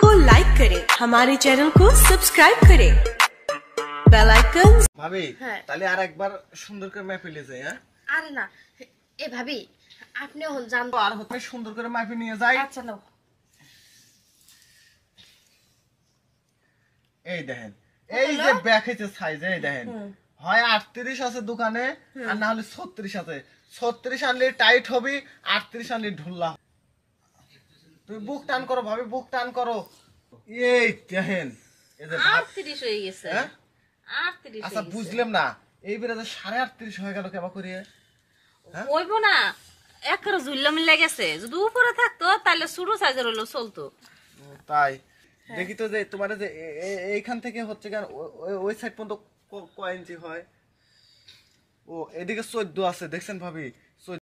को लाइक करें, हमारे चैनल को सब्सक्राइब करें, बेल आइकन। ভাবি তাহলে আর একবার সুন্দর করে মাইপে নিয়ে যাই। হ্যাঁ আরে না এ ভাবি আপনি হল জান আর হতে সুন্দর করে মাইপে নিয়ে যাই। আচ্ছা নাও এই দেখেন এই যে ব্যাগ হইছে সাইজ এই দেখেন হয় 38 আছে দোকানে আর না হলে 36 আছে। 36 আনলে টাইট হবে, 38 আনলে ঢুল্লা। তুমি বুক টান করো ভাবি, বুক টান করো। এই দেখেন এই যে 38 হয়ে গেছে। হ্যাঁ 38 আচ্ছা বুঝলাম না এই বেলা 38.5 হয়ে গেল কেবা করিয়ে? হইবো না একবারে ঝুল্লা মিলে গেছে। যদি উপরে থাকতো তাহলে ছোট সাইজের হলো চলতো। তাই দেখি তো যে তোমার যে এইখান থেকে হচ্ছে কেন ওই সাইড পর্যন্ত কয় ইঞ্চি হয়? ও এদিকে 14 আছে দেখছেন ভাবি।